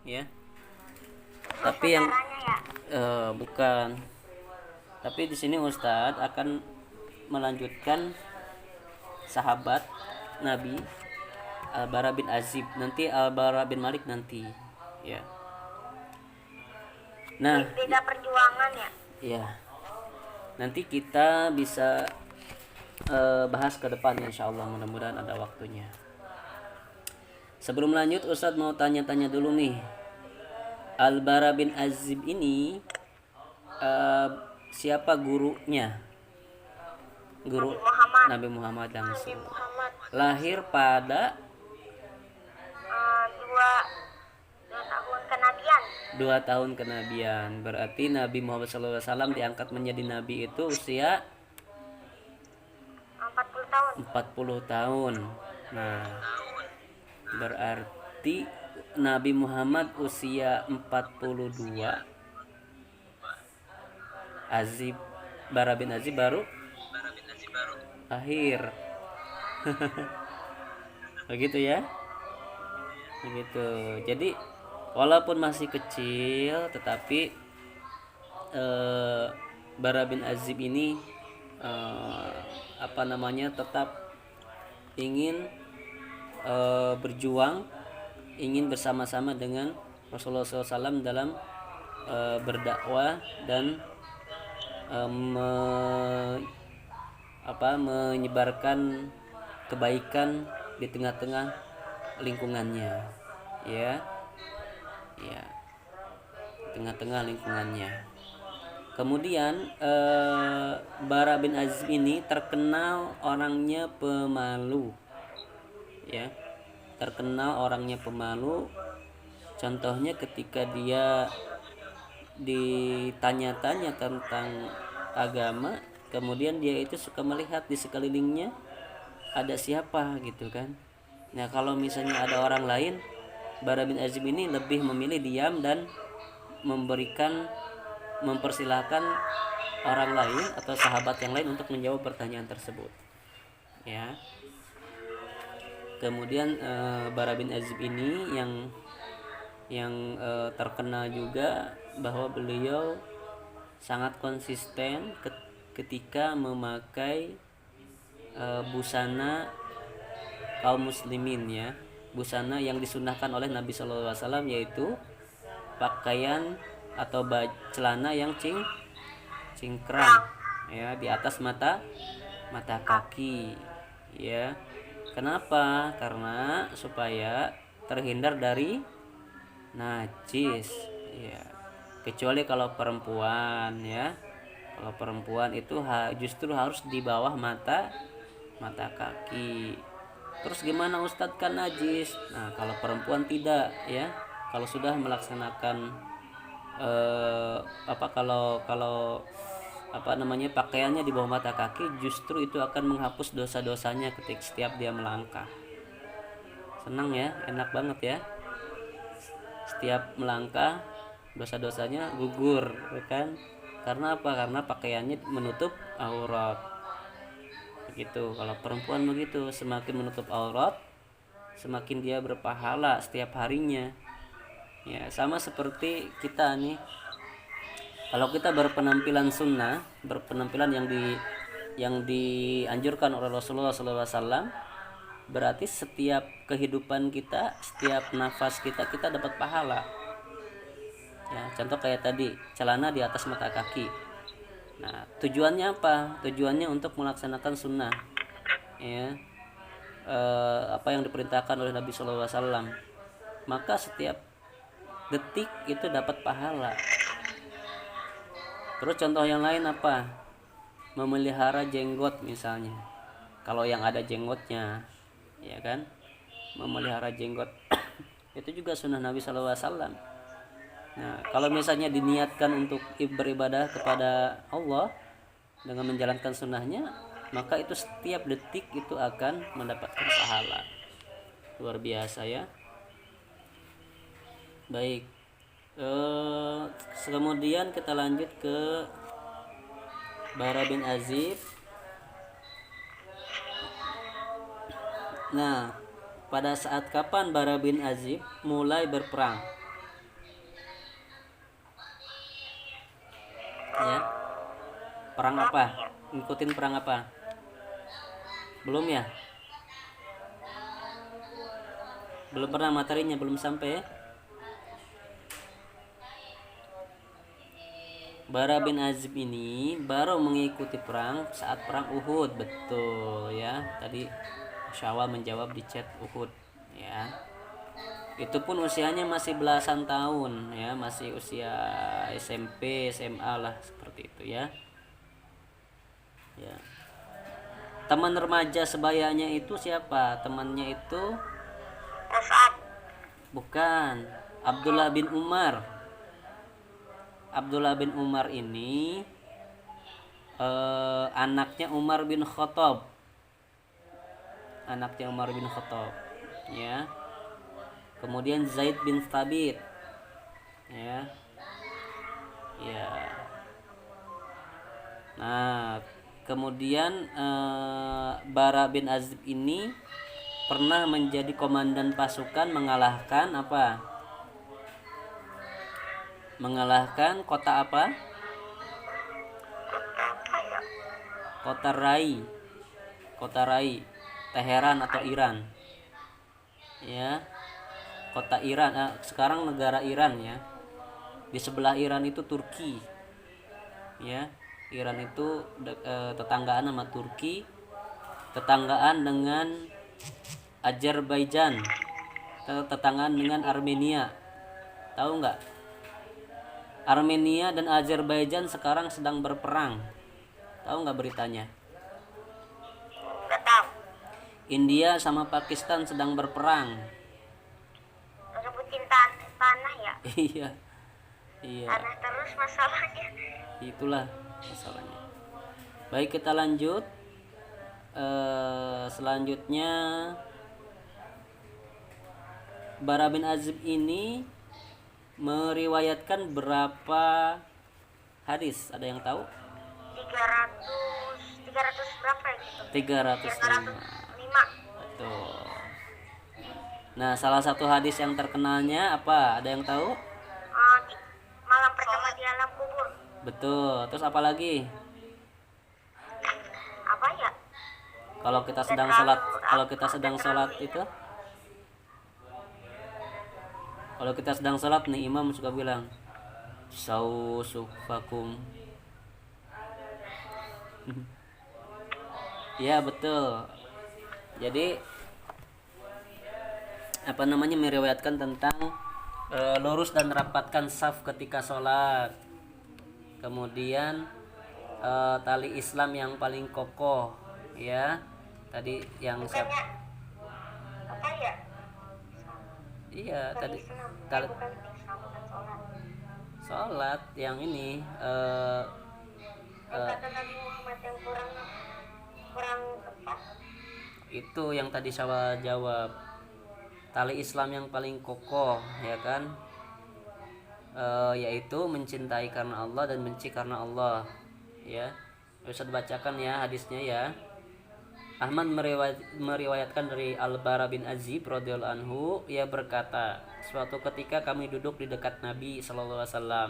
ya. Oh, Tapi yang saudaranya ya? bukan. Tapi di sini Ustadz akan melanjutkan sahabat Nabi Al-Bara bin Azib, nanti Al-Bara bin Malik nanti, ya. Nah, Beda perjuangan ya? ya, nanti kita bisa bahas ke depan insya Allah, mudah-mudahan ada waktunya. Sebelum lanjut, Ustadz mau tanya-tanya dulu nih. Al-Bara bin Azib ini eh, siapa gurunya? Guru Nabi Muhammad. Nabi Muhammad Nabi langsung. Muhammad. Lahir pada Dua, 2 tahun kenabian. 2 tahun kenabian. Berarti Nabi Muhammad SAW diangkat menjadi nabi itu usia 40 tahun. 40 tahun. Nah, berarti Nabi Muhammad usia 42, Azib Bara bin Azib baru lahir. Begitu ya. Begitu. Jadi walaupun masih kecil tetapi eh, Bara bin Azib ini eh, apa namanya tetap ingin berjuang, ingin bersama-sama dengan Rasulullah SAW dalam berdakwah dan menyebarkan kebaikan di tengah-tengah lingkungannya, ya, ya, tengah-tengah lingkungannya. Kemudian Bara bin Azib ini terkenal orangnya pemalu, ya, terkenal orangnya pemalu. Contohnya ketika dia ditanya-tanya tentang agama, kemudian dia itu suka melihat di sekelilingnya ada siapa gitu kan. Nah, kalau misalnya ada orang lain, Bara bin Azib ini lebih memilih diam dan mempersilahkan orang lain atau sahabat yang lain untuk menjawab pertanyaan tersebut, ya. Kemudian Bara bin Azib ini yang terkenal juga bahwa beliau sangat konsisten ketika memakai busana kaum muslimin, ya, busana yang disunahkan oleh Nabi Shallallahu Alaihi Wasallam, yaitu pakaian atau celana yang cingkrang, ya, di atas mata kaki, ya. Kenapa? Karena supaya terhindar dari najis, ya. Kecuali kalau perempuan, ya, kalau perempuan itu justru harus di bawah mata kaki. Terus gimana Ustadz, kan najis? Nah, kalau perempuan tidak, ya. Kalau sudah melaksanakan kalau kalau pakaiannya di bawah mata kaki, justru itu akan menghapus dosa-dosanya ketika setiap dia melangkah. Senang ya, enak banget ya. Setiap melangkah dosa-dosanya gugur, ya kan? Karena apa? Karena pakaiannya menutup aurat. Begitu. Kalau perempuan begitu, semakin menutup aurat, semakin dia berpahala setiap harinya. Ya, sama seperti kita nih. Kalau kita berpenampilan sunnah, berpenampilan yang dianjurkan oleh Rasulullah SAW, berarti setiap kehidupan kita, setiap nafas kita dapat pahala. Ya, contoh kayak tadi, celana di atas mata kaki. Nah, tujuannya apa? Tujuannya untuk melaksanakan sunnah, ya, apa yang diperintahkan oleh Nabi SAW. Maka setiap detik itu dapat pahala. Terus contoh yang lain apa? Memelihara jenggot misalnya. Kalau yang ada jenggotnya, ya kan? Memelihara jenggot itu juga sunnah Nabi SAW. Nah, kalau misalnya diniatkan untuk beribadah kepada Allah dengan menjalankan sunnahnya, maka itu setiap detik itu akan mendapatkan pahala. Luar biasa ya. Baik. Kemudian kita lanjut ke Bara bin Azib. Nah, pada saat kapan Bara bin Azib mulai berperang? Ya, perang apa? Ngikutin perang apa? Belum ya? Belum pernah materinya, belum sampai ya? Bara bin Azib ini baru mengikuti perang saat perang Uhud, betul ya. Tadi Syawal menjawab di chat Uhud ya. Itu pun usianya masih belasan tahun ya, masih usia SMP, SMA lah seperti itu ya. Ya. Teman remaja sebayanya itu siapa? Temannya itu Mus'ab. bukan Abdullah bin Umar. Abdullah bin Umar ini anaknya Umar bin Khattab. Anaknya Umar bin Khattab. Ya. Kemudian Zaid bin Thabit. Ya. Ya. Nah, kemudian Bara bin Azib ini pernah menjadi komandan pasukan mengalahkan apa? Mengalahkan kota apa? Apa ya? Kota Rai. Kota Rai, Teheran atau Iran. Ya. Kota Iran, sekarang negara Iran ya. Di sebelah Iran itu Turki. Ya. Iran itu tetanggaan sama Turki, tetanggaan dengan Azerbaijan, tetanggaan dengan Armenia. Tahu nggak? Armenia dan Azerbaijan sekarang sedang berperang. Tahu nggak beritanya? Nggak tahu. India sama Pakistan sedang berperang. Rebutin tanah ya. Iya, iya, Tanah terus masalahnya. itulah masalahnya. Baik, kita lanjut. Selanjutnya Bara bin Azib ini meriwayatkan berapa hadis? Ada yang tahu? 300 berapa ya gitu? 305. 305. Betul. Nah, salah satu hadis yang terkenalnya apa? Ada yang tahu? Malam pertama di alam kubur. Betul. Terus apa lagi? Apa ya? Kalau kita sedang sholat, itu, kalau kita sedang sholat nih, imam suka bilang, "Sausufakum." Ya, betul. Jadi apa namanya, meriwayatkan tentang lurus dan rapatkan saf ketika sholat. Kemudian tali Islam yang paling kokoh, ya. Tadi yang siapa? Apa ya? Iya, tadi Islam. tali Bukan Islam, bukan sholat. sholat yang ini Kata Nabi Muhammad yang kurang tepat. itu yang tadi saya jawab, tali Islam yang paling kokoh, ya kan, yaitu mencintai karena Allah dan benci karena Allah, ya. Bisa dibacakan ya hadisnya ya. Ahmad meriwayatkan dari Al-Bara bin Azib radhiyallahu anhu, ia berkata, suatu ketika kami duduk di dekat Nabi sallallahu alaihi wasallam.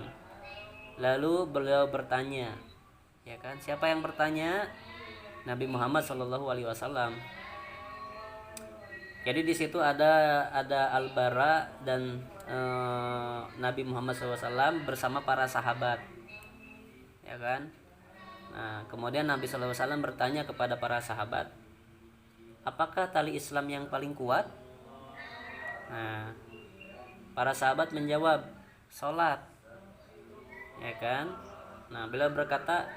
Lalu beliau bertanya, ya kan, siapa yang bertanya? Nabi Muhammad sallallahu alaihi wasallam. Jadi di situ ada Al-Bara dan Nabi Muhammad SAW bersama para sahabat, ya kan. Nah, kemudian Nabi SAW bertanya kepada para sahabat, apakah tali Islam yang paling kuat? Nah, para sahabat menjawab, sholat, ya kan. Nah, beliau berkata,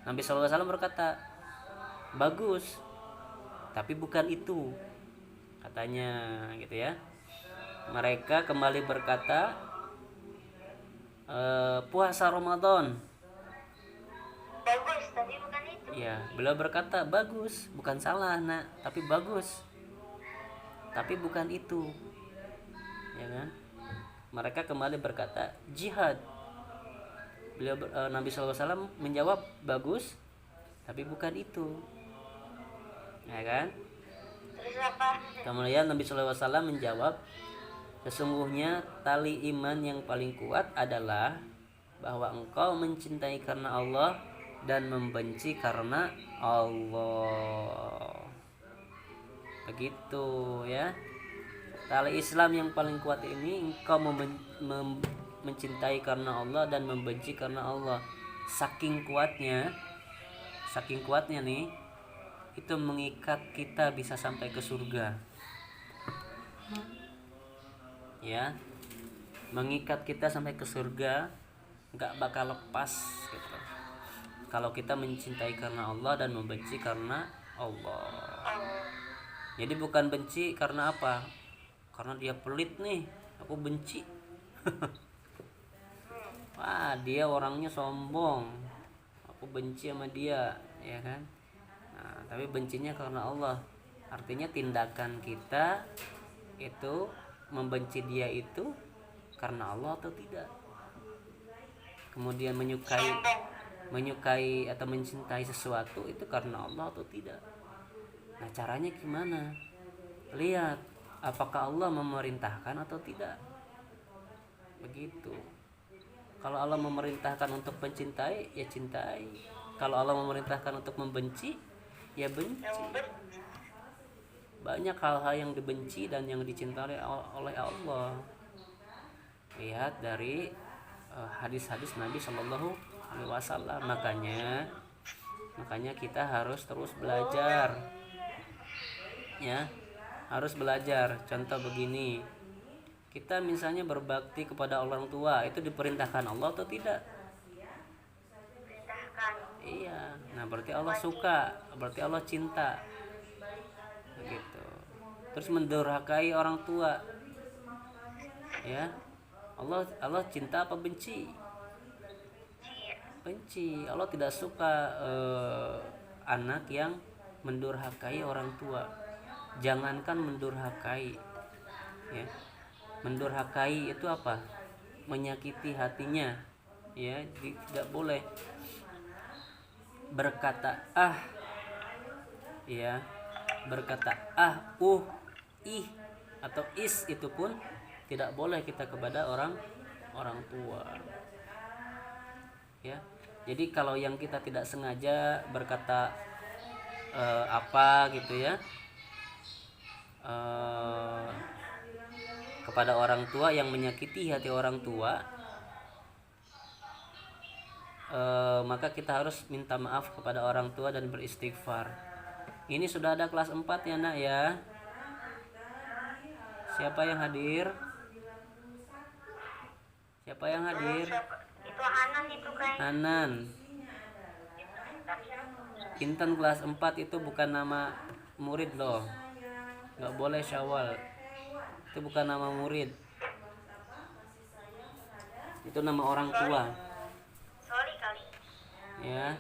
Nabi SAW berkata, bagus, tapi bukan itu, katanya, gitu ya. Mereka kembali berkata, puasa Ramadan. Bagus, tapi bukan itu. Ya, beliau berkata, bagus, bukan salah nak, tapi bagus, tapi bukan itu, ya kan. Mereka kembali berkata, jihad. Nabi SAW menjawab, bagus, tapi bukan itu, ya kan. Terus apa? Kemudian Nabi SAW menjawab, sesungguhnya tali iman yang paling kuat adalah bahwa engkau mencintai karena Allah dan membenci karena Allah. Begitu ya. Tali Islam yang paling kuat ini, engkau mencintai karena Allah dan membenci karena Allah. Saking kuatnya nih, itu mengikat kita bisa sampai ke surga. Ya, mengikat kita sampai ke surga, nggak bakal lepas gitu. Kalau kita mencintai karena Allah dan membenci karena Allah. Jadi bukan benci karena apa? Karena dia pelit nih, aku benci. Wah, dia orangnya sombong, aku benci sama dia, ya kan? Nah, tapi bencinya karena Allah. Artinya tindakan kita itu membenci dia itu karena Allah atau tidak. Kemudian menyukai atau mencintai sesuatu itu karena Allah atau tidak. Nah, caranya gimana? Lihat apakah Allah memerintahkan atau tidak. Begitu. Kalau Allah memerintahkan untuk mencintai, ya cintai. Kalau Allah memerintahkan untuk membenci, ya benci. Banyak hal-hal yang dibenci dan yang dicintai oleh Allah. Lihat dari hadis-hadis Nabi Shallallahu Alaihi Wasallam. Makanya kita harus terus belajar, ya, harus belajar. Contoh begini, kita misalnya berbakti kepada orang tua, itu diperintahkan Allah atau tidak? Iya. Nah, berarti Allah suka, berarti Allah cinta. Begitu. Terus mendurhakai orang tua, ya, Allah cinta apa benci? Benci. Allah tidak suka anak yang mendurhakai orang tua. Jangankan mendurhakai, ya. Mendurhakai itu apa? Menyakiti hatinya, ya. Tidak boleh berkata ya, berkata ih atau is, itu pun tidak boleh kita kepada orang tua, ya. Jadi kalau yang kita tidak sengaja berkata apa gitu ya, kepada orang tua yang menyakiti hati orang tua, maka kita harus minta maaf kepada orang tua dan beristighfar. Ini sudah ada kelas 4 ya nak ya. Siapa yang hadir? Siapa yang hadir? Itu Hanan itu kayak. Hanan. Intan kelas 4 itu bukan nama murid loh. Gak boleh Syawal. Itu bukan nama murid. Itu nama orang tua. Sorry kali. Ya.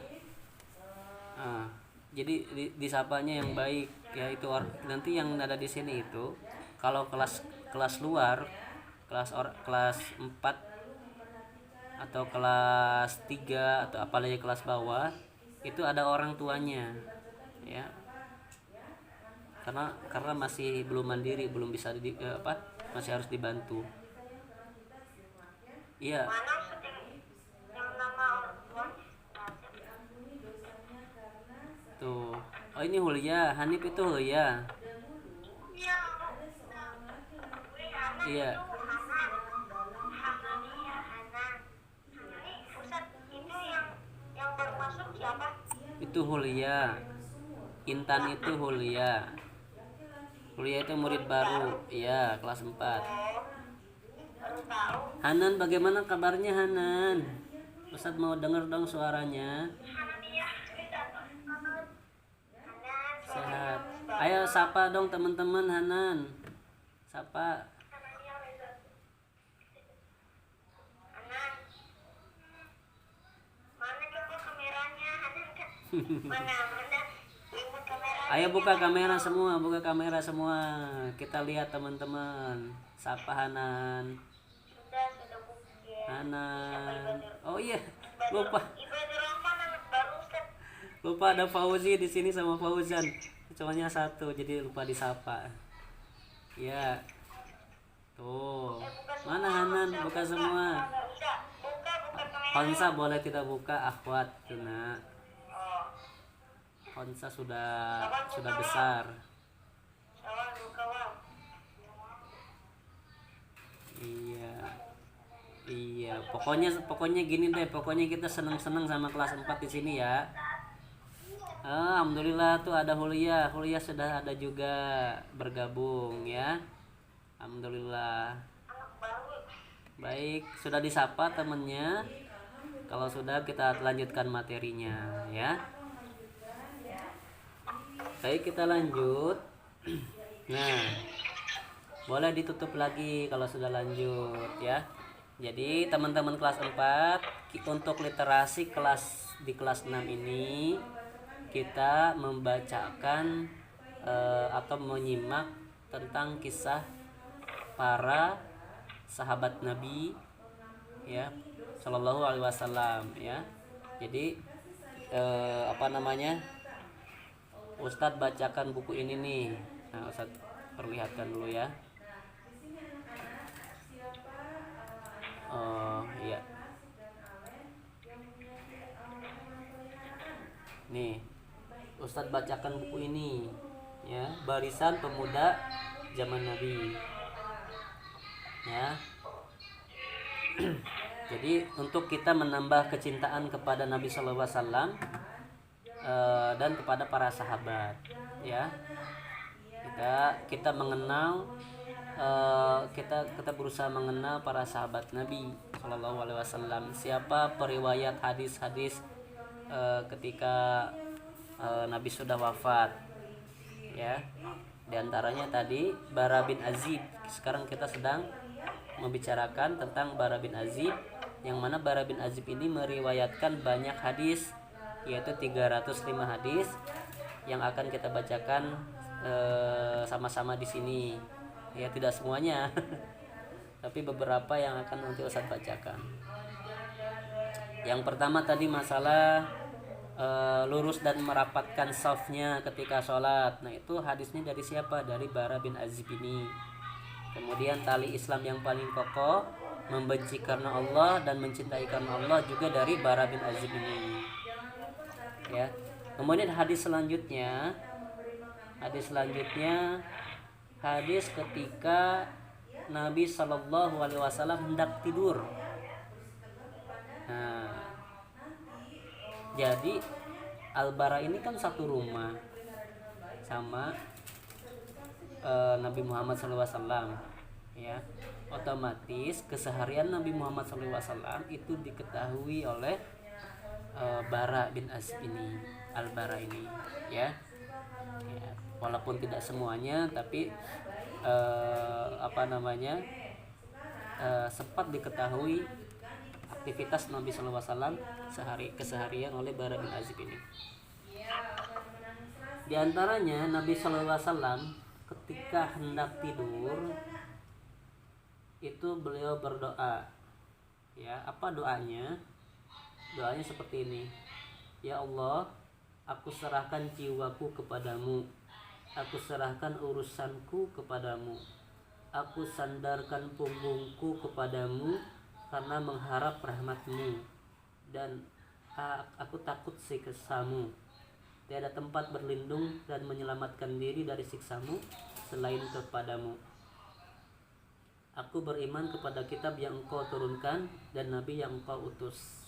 Jadi disapanya yang baik ya, itu nanti yang ada di sini itu kalau kelas luar, kelas 4 atau kelas 3 atau apalagi kelas bawah, itu ada orang tuanya, ya. Karena masih belum mandiri, belum bisa masih harus dibantu. Iya. Mana yang nama orang Tuh. Oh, ini Hulya, Hanif itu Hulya. Iya. Yang baru masuk siapa? Itu Hulya. Intan itu Hulya. Hulya itu murid baru, iya, kelas 4. Baru tahu. Hanan, bagaimana kabarnya Hanan? Ustadz mau denger dong suaranya. Sehat. Ayo sapa dong teman-teman Hanan. Sapa. Mana coba kameranya? Mana remote kamera? Ayo buka kamera semua, kita lihat teman-teman. Sapa Hanan. Sudah buka. Hanan. Oh iya, lupa Ibadah Rahman anak baru Ustaz. lupa ada Fauzi di sini sama Fauzan. Cumanya satu, jadi lupa disapa. Ya. Tuh. Mana Hanan? Buka semua. Buka kamera. Honsa boleh tidak buka akhwat tuna. Oh, Honsa sudah besar. sawan buka wow. Iya. Iya, pokoknya gini deh, pokoknya kita seneng-seneng sama kelas 4 di sini ya. Alhamdulillah tuh ada Hulia sudah ada juga bergabung ya. Alhamdulillah. Anak baru. Baik, sudah disapa temennya. Kalau sudah kita lanjutkan materinya ya. Baik, kita lanjut. Nah, boleh ditutup lagi kalau sudah lanjut ya. Jadi teman-teman kelas 4 untuk literasi di kelas 6 ini kita membacakan atau menyimak tentang kisah para sahabat Nabi ya Shallallahu Alaihi Wasallam ya. Jadi Ustadz bacakan buku ini nih. Nah, Ustadz perlihatkan dulu ya. Oh iya. Nih, Ustadz bacakan buku ini ya, Barisan Pemuda Zaman Nabi. Ya. Jadi untuk kita menambah kecintaan kepada Nabi Shallallahu Alaihi Wasallam dan kepada para sahabat ya. Kita mengenal kita berusaha mengenal para sahabat Nabi Shallallahu Alaihi Wasallam. Siapa periwayat hadis-hadis ketika Nabi sudah wafat ya. Di antaranya tadi Bara bin Azib. Sekarang kita sedang membicarakan tentang Bara bin Azib, yang mana Bara bin Azib ini meriwayatkan banyak hadis, yaitu 305 hadis yang akan kita bacakan sama-sama di sini. Ya, tidak semuanya. Tapi beberapa yang akan nanti Ustadz bacakan. Yang pertama tadi masalah lurus dan merapatkan safnya ketika sholat. Nah, itu hadisnya dari siapa? Dari Bara bin Azib ini. Kemudian tali Islam yang paling kokoh, membenci karena Allah dan mencintai karena Allah, juga dari Bara bin Azib ini ya. Kemudian hadis selanjutnya hadis ketika Nabi Shallallahu Alaihi Wasallam hendak tidur. Nah, jadi Al-Bara ini kan satu rumah sama Nabi Muhammad SAW ya. Otomatis keseharian Nabi Muhammad SAW itu diketahui oleh Bara bin Azib ini, Al-Bara ini ya. Walaupun tidak semuanya, tapi sempat diketahui aktivitas Nabi SAW keseharian oleh Bara bin Azib ini. Di antaranya Nabi SAW ketika hendak tidur itu beliau berdoa ya. Apa doanya? Doanya seperti ini: ya Allah, aku serahkan jiwaku kepadamu, aku serahkan urusanku kepadamu, aku sandarkan punggungku kepadamu karena mengharap rahmatmu, dan aku takut siksamu. Tiada tempat berlindung dan menyelamatkan diri dari siksamu selain kepadamu. Aku beriman kepada kitab yang engkau turunkan dan nabi yang engkau utus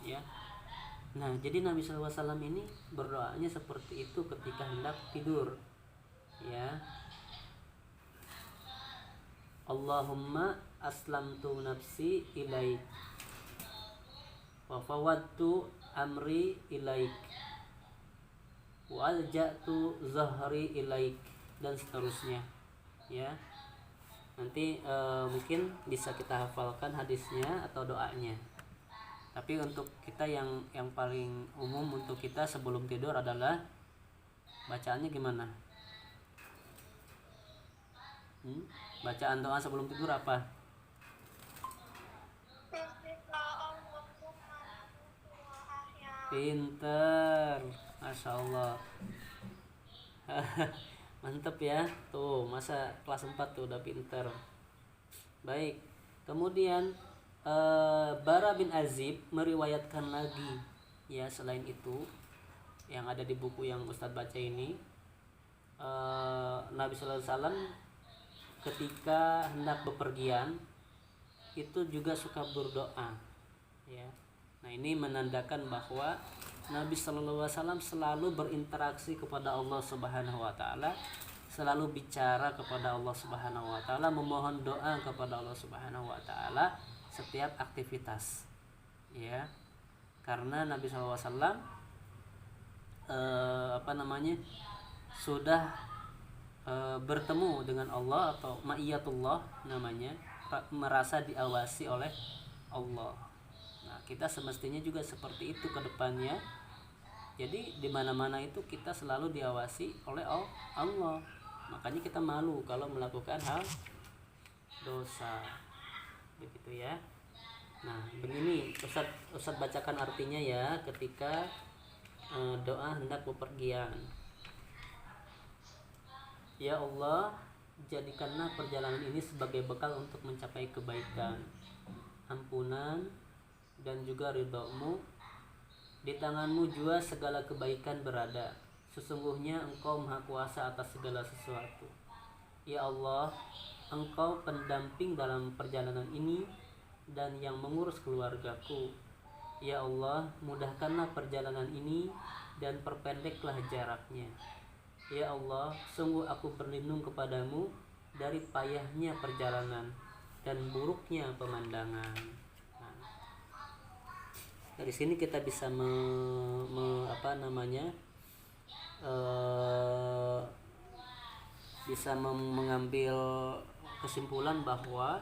ya. Nah, jadi Nabi SAW ini berdoanya seperti itu ketika hendak tidur ya. Allahumma aslamtu nafsi ilaik wa fawwadtu amri ilaik wa alja'tu zahri ilaik, dan seterusnya ya. Nanti mungkin bisa kita hafalkan hadisnya atau doanya. Tapi untuk kita yang paling umum untuk kita sebelum tidur adalah bacaannya gimana? Bacaan doa sebelum tidur apa? Pinter, Masya Allah. Mantep ya. Tuh, masa kelas 4 tuh udah pinter. Baik. Kemudian Bara bin Azib meriwayatkan lagi ya, selain itu yang ada di buku yang Ustadz baca ini, Nabi Sallallahu Alaihi Wasallam ketika hendak bepergian itu juga suka berdoa ya. Nah ini menandakan bahwa Nabi Sallallahu Alaihi Wasallam selalu berinteraksi kepada Allah Subhanahu Wa Taala, selalu bicara kepada Allah Subhanahu Wa Taala, memohon doa kepada Allah Subhanahu Wa Taala setiap aktivitas ya. Karena Nabi Sallallahu Alaihi Wasallam sudah bertemu dengan Allah atau ma'iyatullah namanya, merasa diawasi oleh Allah. Nah, kita semestinya juga seperti itu ke depannya. Jadi di mana-mana itu kita selalu diawasi oleh Allah. Makanya kita malu kalau melakukan hal dosa. Begitu ya. Nah, begini Ustaz bacakan artinya ya ketika doa hendak bepergian. Ya Allah, jadikanlah perjalanan ini sebagai bekal untuk mencapai kebaikan, ampunan, dan juga ridho-Mu. Di tangan-Mu jua segala kebaikan berada. Sesungguhnya Engkau Maha Kuasa atas segala sesuatu. Ya Allah, Engkau pendamping dalam perjalanan ini dan yang mengurus keluargaku. Ya Allah, mudahkanlah perjalanan ini dan perpendeklah jaraknya. Ya Allah, sungguh aku berlindung kepadamu dari payahnya perjalanan dan buruknya pemandangan. Nah, dari sini kita bisa mengambil kesimpulan bahwa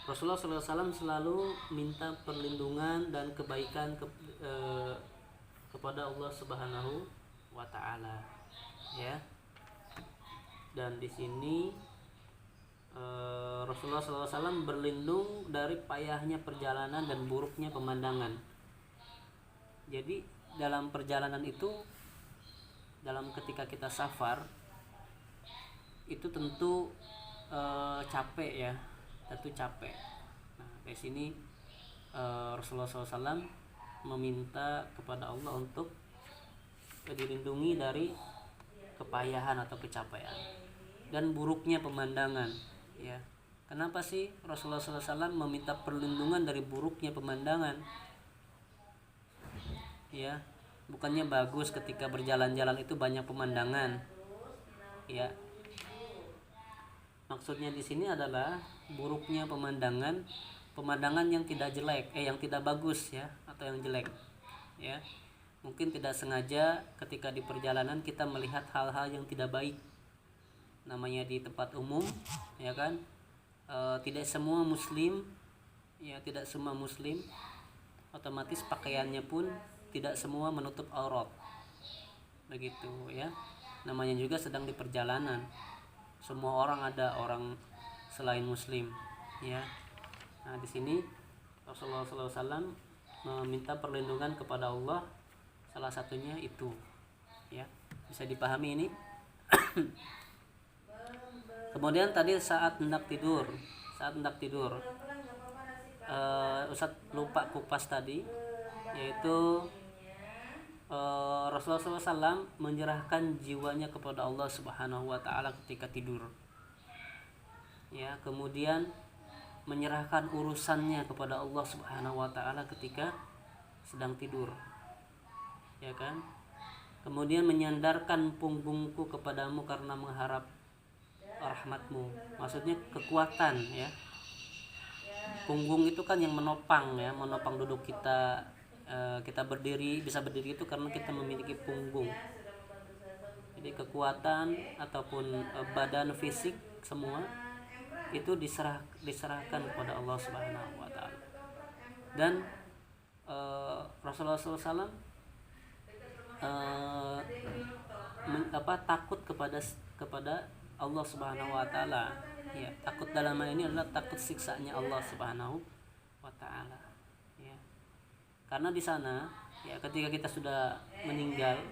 Rasulullah SAW selalu minta perlindungan dan kebaikan kepada Allah Subhanahu wa Ta'ala ya. Dan di sini Rasulullah SAW berlindung dari payahnya perjalanan dan buruknya pemandangan. Jadi dalam perjalanan itu, dalam ketika kita safar itu tentu capek ya, tentu capek. Nah, dari sini Rasulullah SAW meminta kepada Allah untuk dilindungi dari kepayahan atau kecapean dan buruknya pemandangan ya. Kenapa sih Rasulullah SAW meminta perlindungan dari buruknya pemandangan ya? Bukannya bagus ketika berjalan-jalan itu banyak pemandangan ya. Maksudnya di sini adalah buruknya pemandangan yang tidak jelek, yang tidak bagus ya, atau yang jelek ya. Mungkin tidak sengaja ketika di perjalanan kita melihat hal-hal yang tidak baik, namanya di tempat umum ya kan. Tidak semua muslim otomatis pakaiannya pun tidak semua menutup aurat, begitu ya. Namanya juga sedang di perjalanan, semua orang ada orang selain muslim ya. Nah, di sini Rasulullah SAW meminta perlindungan kepada Allah, salah satunya itu ya. Bisa dipahami ini. Kemudian tadi saat hendak tidur Ustadz lupa kupas tadi, yaitu Rasulullah SAW menyerahkan jiwanya kepada Allah Subhanahu wa Ta'ala ketika tidur ya. Kemudian menyerahkan urusannya kepada Allah Subhanahu wa Ta'ala ketika sedang tidur ya kan. Kemudian menyandarkan punggungku kepadamu karena mengharap rahmatmu, maksudnya kekuatan ya. Punggung itu kan yang menopang duduk kita. Kita bisa berdiri itu karena kita memiliki punggung. Jadi kekuatan ataupun badan fisik semua itu diserahkan kepada Allah Subhanahu wa Ta'ala. Dan Rasulullah SAW takut kepada Allah Subhanahu wa Ta'ala ya. Takut dalam hal ini adalah takut siksanya Allah Subhanahu wa Ta'ala ya. Karena di sana ya, ketika kita sudah meninggal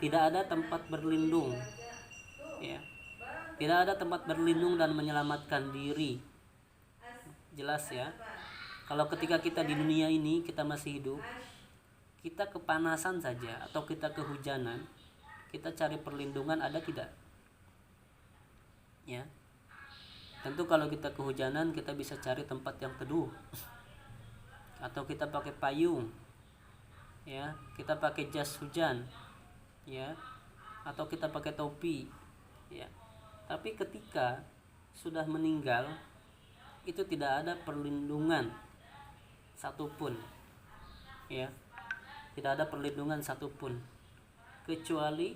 tidak ada tempat berlindung ya. Tidak ada tempat berlindung dan menyelamatkan diri. Jelas ya. Kalau ketika kita di dunia ini kita masih hidup, kita kepanasan saja atau kita kehujanan, kita cari perlindungan ada tidak? Ya. Tentu kalau kita kehujanan kita bisa cari tempat yang teduh. Atau kita pakai payung. Ya, kita pakai jas hujan. Ya. Atau kita pakai topi. Ya. Tapi ketika sudah meninggal, itu tidak ada perlindungan satupun, ya, tidak ada perlindungan satupun kecuali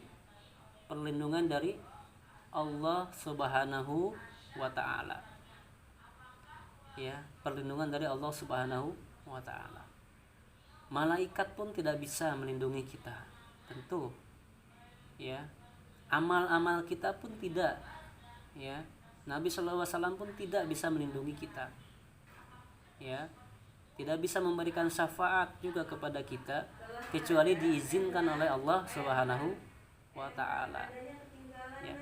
perlindungan dari Allah Subhanahu wa Ta'ala, ya, perlindungan dari Allah Subhanahu wa Ta'ala. Malaikat pun tidak bisa melindungi kita, tentu, ya. Amal-amal kita pun tidak, ya. Nabi SAW pun tidak bisa melindungi kita, ya, tidak bisa memberikan syafaat juga kepada kita kecuali diizinkan oleh Allah Subhanahu wa Ta'ala, ya.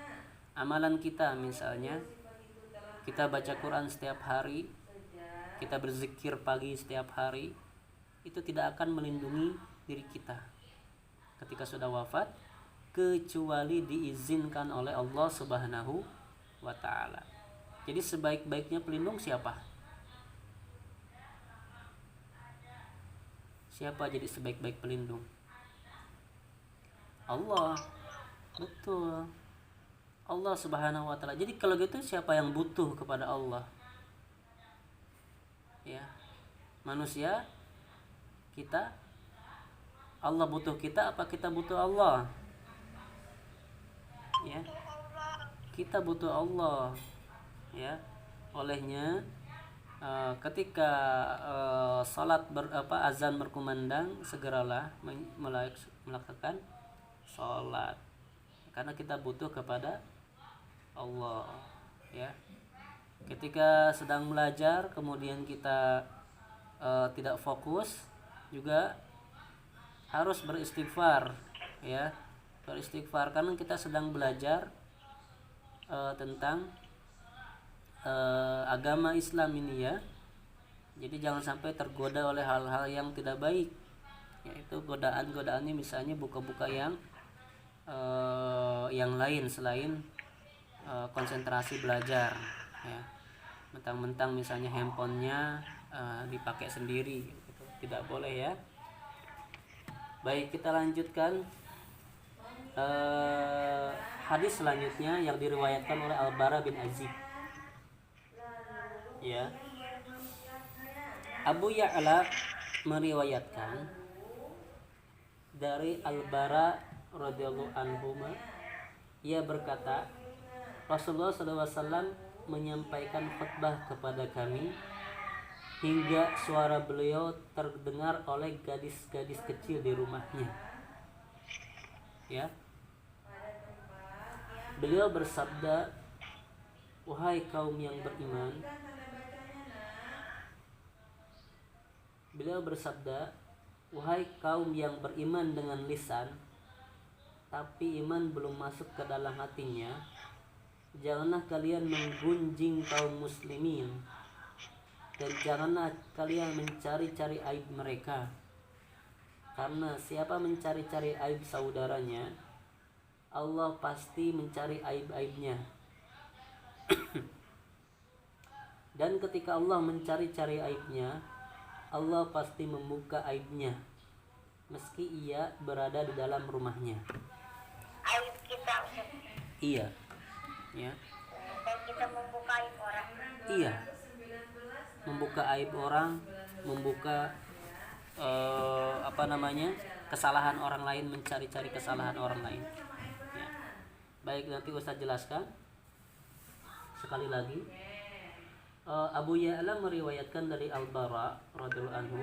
Amalan kita misalnya kita baca Quran setiap hari, kita berzikir pagi setiap hari, itu tidak akan melindungi diri kita ketika sudah wafat kecuali diizinkan oleh Allah Subhanahu wa Ta'ala. Jadi sebaik-baiknya pelindung siapa? Siapa jadi sebaik-baik pelindung? Allah. Betul. Allah Subhanahu wa Ta'ala. Jadi kalau gitu siapa yang butuh kepada Allah? Ya. Manusia, kita. Allah butuh kita apa kita butuh Allah? Ya. Kita butuh Allah, ya. Olehnya ketika salat azan berkumandang, segeralah melakukan salat karena kita butuh kepada Allah, ya. Ketika sedang belajar kemudian kita tidak fokus, juga harus beristighfar, ya. Beristighfar karena kita sedang belajar tentang agama Islam ini, ya. Jadi jangan sampai tergoda oleh hal-hal yang tidak baik, yaitu godaan-godaannya misalnya buka-buka yang lain selain konsentrasi belajar, ya. Mentang-mentang misalnya handphonenya dipakai sendiri, gitu. Tidak boleh, ya. Baik, kita lanjutkan hadis selanjutnya yang diriwayatkan oleh Al-Bara bin Azib, ya. Abu Ya'la meriwayatkan dari Al-Bara radhiyallahu anhu, ia berkata, Rasulullah SAW menyampaikan khutbah kepada kami hingga suara beliau terdengar oleh gadis-gadis kecil di rumahnya, ya. Beliau bersabda, wahai kaum yang beriman, beliau bersabda, wahai kaum yang beriman dengan lisan, tapi iman belum masuk ke dalam hatinya, janganlah kalian menggunjing kaum muslimin, dan janganlah kalian mencari-cari aib mereka, karena siapa mencari-cari aib saudaranya, Allah pasti mencari aib-aibnya. Dan ketika Allah mencari-cari aibnya, Allah pasti membuka aibnya, meski ia berada di dalam rumahnya. Aib kita, Ustaz. Iya, ya. Dan kita membuka aib orang. Iya, membuka aib orang, membuka kesalahan orang lain, mencari-cari kesalahan orang lain, ya. Baik, nanti Ustaz jelaskan sekali lagi. Abu Ya'la meriwayatkan dari Al-Bara radhiyallahu anhu,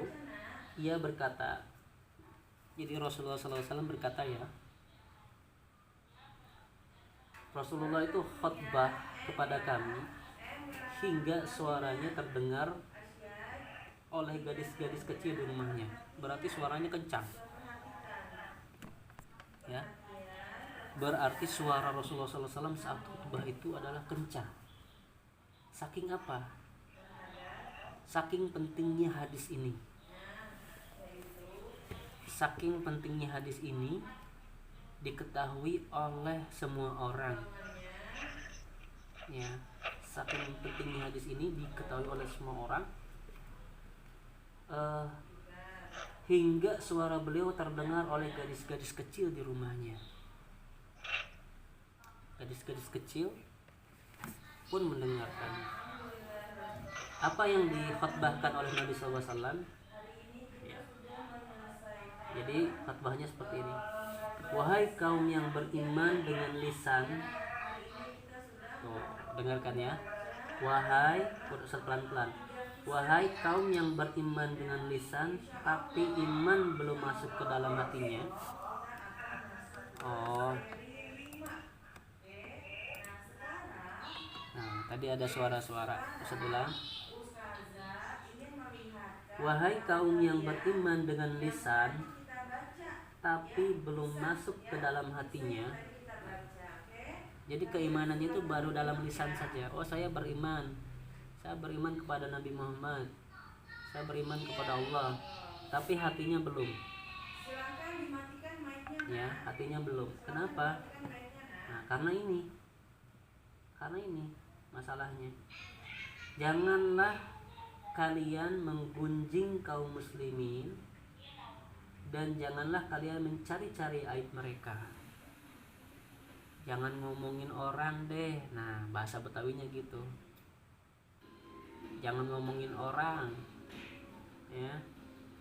ia berkata, jadi Rasulullah SAW berkata, ya, Rasulullah itu khutbah kepada kami hingga suaranya terdengar oleh gadis-gadis kecil di rumahnya. Berarti suaranya kencang, ya. berarti suara Rasulullah SAW saat khutbah itu adalah kencang. Saking apa? Saking pentingnya hadis ini. Saking pentingnya hadis ini diketahui oleh semua orang. Ya, saking pentingnya hadis ini diketahui oleh semua orang. Hingga suara beliau terdengar oleh gadis-gadis kecil di rumahnya. Gadis-gadis kecil pun mendengarkan. Apa yang dikhotbahkan oleh Nabi SAW? Ya. Jadi khotbahnya seperti ini. Wahai kaum yang beriman dengan lisan. Tuh, dengarkan ya. Wahai, pelan-pelan. Wahai kaum yang beriman dengan lisan, tapi iman belum masuk ke dalam hatinya. Oh. Nah, tadi ada suara-suara. Ustaz ulang. Wahai kaum yang beriman dengan lisan, tapi belum masuk ke dalam hatinya. Jadi keimanannya itu baru dalam lisan saja. Oh, saya beriman. Saya beriman kepada Nabi Muhammad. Saya beriman kepada Allah. Tapi hatinya belum. Ya, hatinya belum. Kenapa? Nah, karena ini masalahnya. Janganlah kalian menggunjing kaum muslimin, dan janganlah kalian mencari-cari aib mereka. Jangan ngomongin orang deh. Nah, bahasa Betawinya gitu. Jangan ngomongin orang, ya,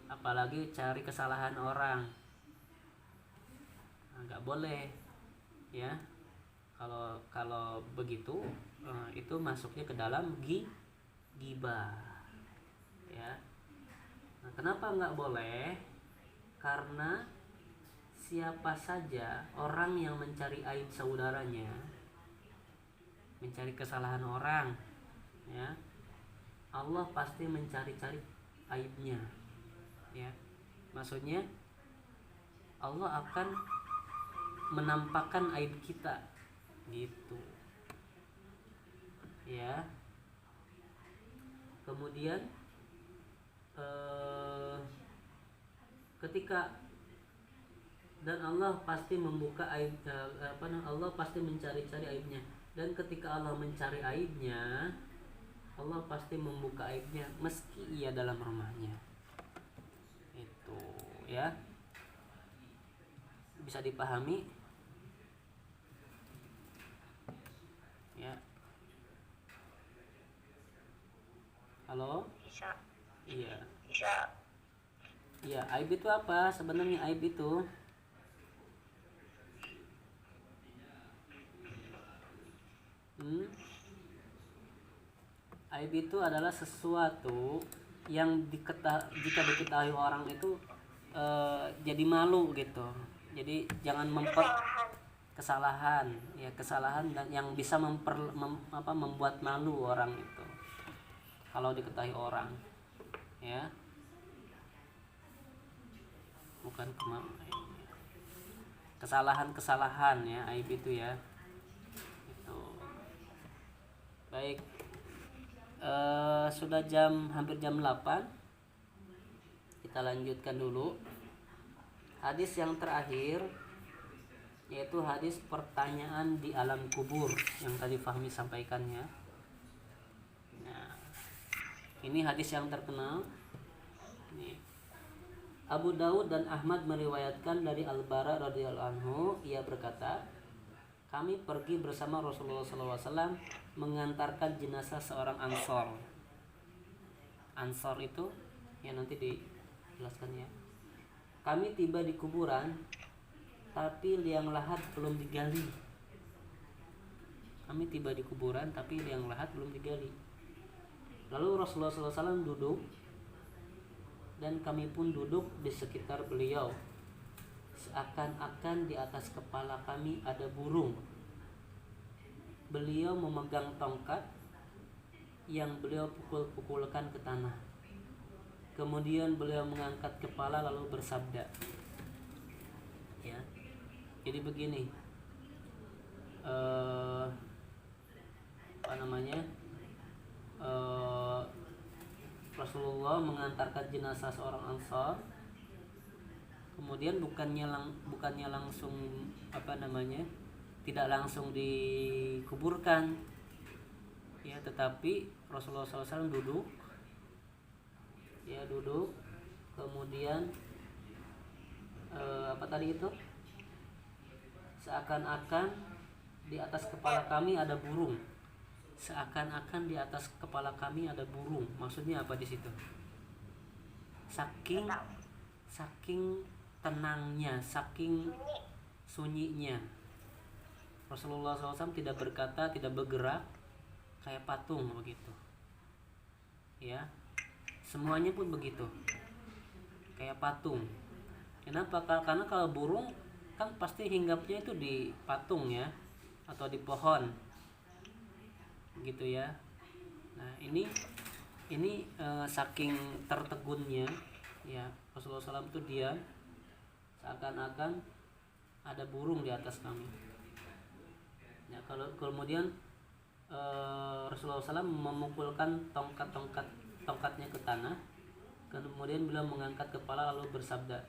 apalagi cari kesalahan orang. Nggak boleh, ya. Kalau begitu, itu masuknya ke dalam ghibah, ya. Nah, kenapa nggak boleh? Karena siapa saja orang yang mencari aib saudaranya, mencari kesalahan orang, ya, Allah pasti mencari-cari aibnya, ya. Maksudnya Allah akan menampakkan aib kita, gitu, ya. Kemudian ketika dan Allah pasti membuka aib, Allah pasti mencari-cari aibnya, dan ketika Allah mencari aibnya, Allah pasti membuka aibnya meski ia dalam rumahnya. Itu, ya. Bisa dipahami? Ya. Halo? Bisa. Iya. Bisa. Iya, aib itu apa? Sebenarnya aib itu aib itu adalah sesuatu yang jika diketahui orang itu jadi malu gitu. Jadi jangan kesalahan dan yang bisa membuat malu orang itu kalau diketahui orang, ya. Bukan kesalahan, ya, aib itu, ya. Itu. Baik. Sudah hampir jam 8. Kita lanjutkan dulu. Hadis yang terakhir yaitu hadis pertanyaan di alam kubur yang tadi Fahmi sampaikannya. Nah, ini hadis yang terkenal. Nih. Abu Daud dan Ahmad meriwayatkan dari Al-Bara radhiyallahu anhu, ia berkata, kami pergi bersama Rasulullah SAW mengantarkan jenazah seorang Ansor. Ansor itu ya nanti dijelaskan, ya. Kami tiba di kuburan, tapi liang lahat belum digali. Kami tiba di kuburan, tapi liang lahat belum digali. Lalu Rasulullah SAW duduk, dan kami pun duduk di sekitar beliau. Seakan-akan di atas kepala kami ada burung. Beliau memegang tongkat yang beliau pukul-pukulkan ke tanah. Kemudian beliau mengangkat kepala lalu bersabda, ya. Jadi begini, eh, apa namanya eh, Rasulullah mengantarkan jenazah seorang Ansar, kemudian bukannya langsung apa namanya tidak langsung dikuburkan ya, tetapi Rasulullah SAW duduk, kemudian apa tadi itu, seakan-akan di atas kepala kami ada burung. Seakan-akan di atas kepala kami ada burung. Maksudnya apa di situ? Saking tenangnya, saking sunyinya. Rasulullah SAW tidak berkata, tidak bergerak, kayak patung begitu. Ya, semuanya pun begitu, kayak patung. Kenapa? Karena kalau burung kan pasti hinggapnya itu di patung ya, atau di pohon gitu ya. Nah ini saking tertegunnya ya, Rasulullah SAW itu diam, seakan-akan ada burung di atas kami ya. Kemudian Rasulullah SAW memukulkan tongkatnya ke tanah, kemudian beliau mengangkat kepala lalu bersabda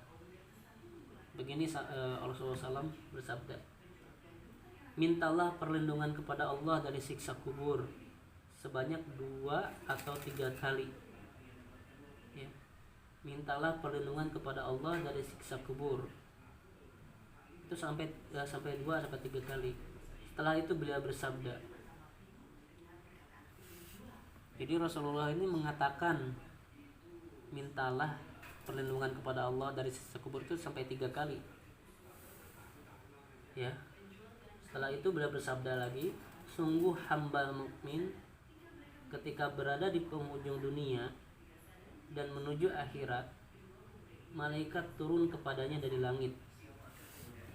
begini. Rasulullah SAW bersabda, mintalah perlindungan kepada Allah dari siksa kubur sebanyak 2 atau 3 kali ya. Mintalah perlindungan kepada Allah dari siksa kubur itu sampai 2 sampai 3 kali. Setelah itu beliau bersabda, jadi Rasulullah ini mengatakan mintalah perlindungan kepada Allah dari siksa kubur itu sampai 3 kali ya. Setelah itu beliau bersabda lagi, sungguh hamba mukmin ketika berada di penghujung dunia dan menuju akhirat, malaikat turun kepadanya dari langit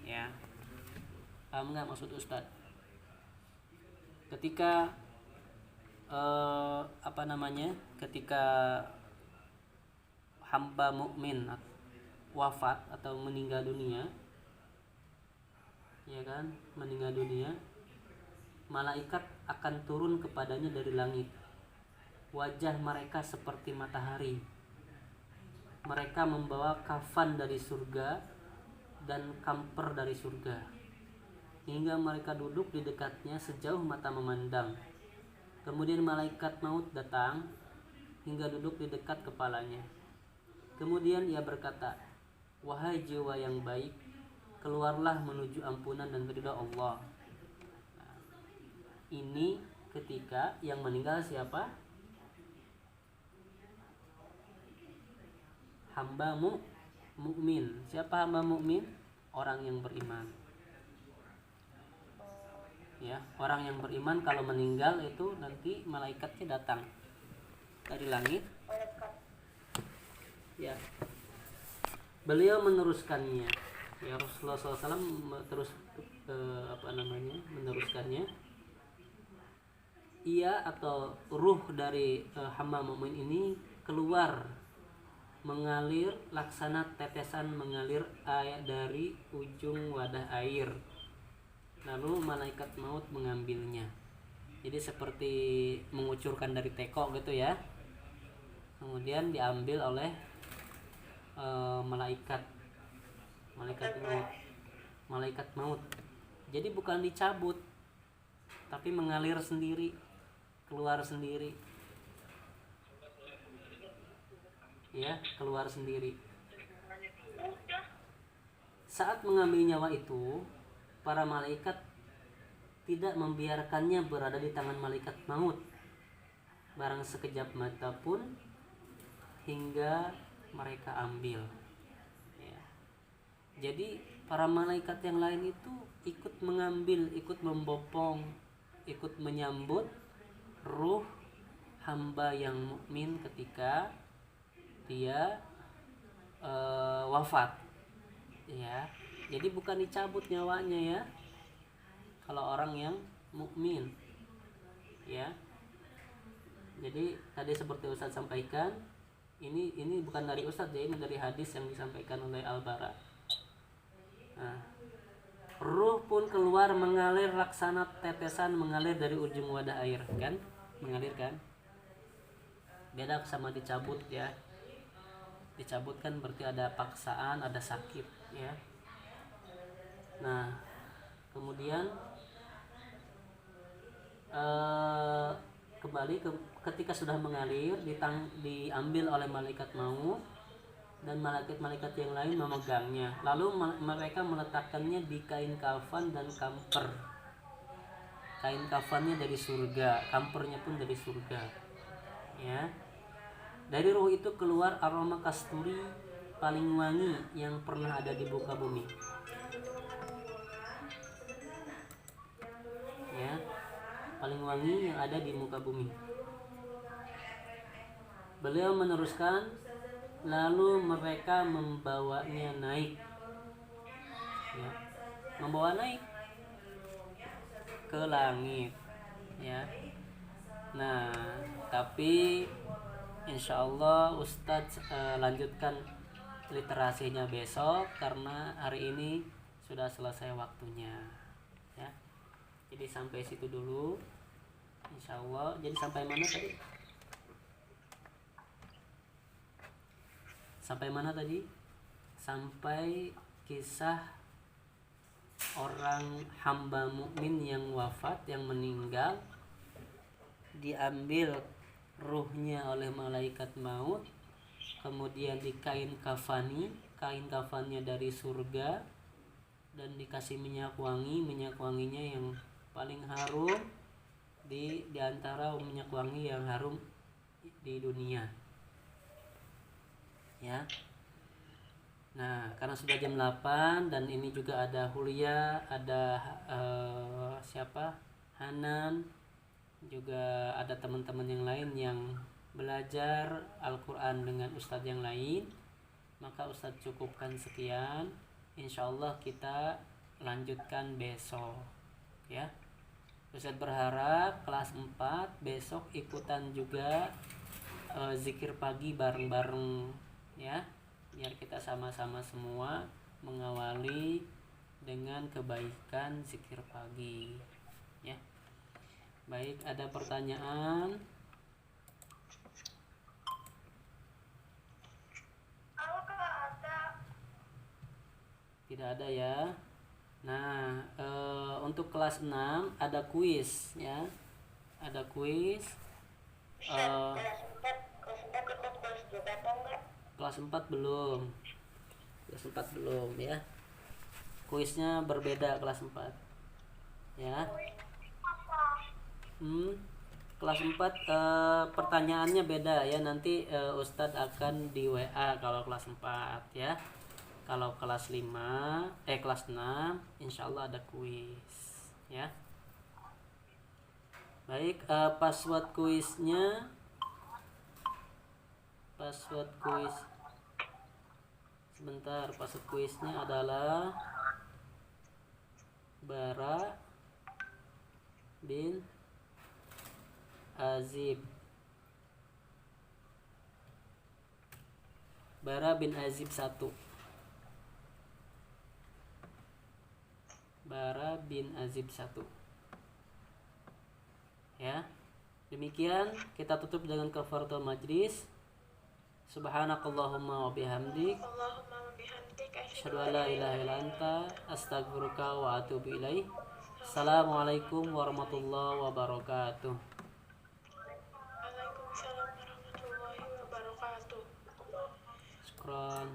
ya. Paham nggak maksud Ustadz? Ketika ketika hamba mukmin wafat atau meninggal dunia ya kan, meninggal dunia, malaikat akan turun kepadanya dari langit. Wajah mereka seperti matahari. Mereka membawa kafan dari surga dan kamper dari surga, hingga mereka duduk di dekatnya sejauh mata memandang. Kemudian malaikat maut datang hingga duduk di dekat kepalanya. Kemudian ia berkata, wahai jiwa yang baik, keluarlah menuju ampunan dan ridha Allah. Nah, ini ketika yang meninggal siapa? Hamba mukmin. Siapa hamba mukmin? Orang yang beriman. Ya, orang yang beriman kalau meninggal itu nanti malaikatnya datang dari langit. Ya. Beliau meneruskannya. Ya, Rasulullah SAW terus meneruskannya. Ia atau ruh dari hamba mukmin ini keluar mengalir laksana tetesan mengalir air dari ujung wadah air. Lalu malaikat maut mengambilnya. Jadi seperti mengucurkan dari teko gitu ya. Kemudian diambil oleh malaikat maut. Jadi bukan dicabut, tapi mengalir sendiri, keluar sendiri. Ya, keluar sendiri. Saat mengambil nyawa itu, para malaikat tidak membiarkannya berada di tangan malaikat maut barang sekejap mata pun hingga mereka ambil ya. Jadi para malaikat yang lain itu ikut mengambil, ikut membopong, ikut menyambut ruh hamba yang mukmin ketika dia wafat ya. Jadi bukan dicabut nyawanya ya, kalau orang yang mukmin ya. Jadi tadi seperti Ustadz sampaikan, ini bukan dari Ustadz ya, ini dari hadis yang disampaikan oleh Al-Bara. Nah, ruh pun keluar mengalir laksana tetesan mengalir dari ujung wadah air, kan? Mengalir kan? Beda sama dicabut ya. Dicabut kan berarti ada paksaan, ada sakit ya. Nah, kemudian kembali ketika sudah mengalir diambil oleh malaikat maut dan malaikat-malaikat yang lain memegangnya. Lalu mereka meletakkannya di kain kafan dan kamper. Kain kafannya dari surga, kampernya pun dari surga. Ya. Dari ruh itu keluar aroma kasturi paling wangi yang pernah ada di muka bumi. Ya. Paling wangi yang ada di muka bumi. Beliau meneruskan, lalu mereka membawanya naik, ya, membawa naik ke langit, ya. Nah, tapi insya Allah Ustadz lanjutkan literasinya besok karena hari ini sudah selesai waktunya, ya. Jadi sampai situ dulu, insya Allah. Jadi sampai mana tadi? Sampai mana tadi? Sampai kisah orang hamba mukmin yang wafat, yang meninggal, diambil ruhnya oleh malaikat maut, kemudian dikain kafani, kain kafannya dari surga, dan dikasih minyak wangi. Minyak wanginya yang paling harum di antara minyak wangi yang harum di dunia, ya. Nah, karena sudah jam 8 dan ini juga ada Hulia, ada siapa? Hanan, juga ada teman-teman yang lain yang belajar Al-Quran dengan ustadz yang lain, maka ustadz cukupkan sekian. Insya Allah kita lanjutkan besok, ya. Ustadz berharap kelas 4 besok ikutan juga zikir pagi bareng-bareng, ya, biar kita sama-sama semua mengawali dengan kebaikan zikir pagi, ya. Baik, ada pertanyaan? Tidak ada ya. Nah, untuk kelas 6 ada kuis, ya. Ada kuis. Kelas 4 belum. Kelas 4 belum, ya. Kuisnya berbeda kelas 4. Ya. Kelas 4 pertanyaannya beda ya. Nanti Ustadz akan di WA kalau kelas 4, ya. Kalau kelas 5, kelas 6 insyaallah ada kuis, ya. Baik, password kuisnya adalah Bara bin Azib. Bara bin Azib 1. Bara bin Azib 1. Ya. Demikian kita tutup dengan kafaratul majlis. Subhanakallahumma wa bihamdik, asyhadu an la ilaha illa anta, astaghfiruka wa atubu ilaik. Assalamualaikum warahmatullahi wabarakatuh. Waalaikumsalam warahmatullahi wabarakatuh. Syukran.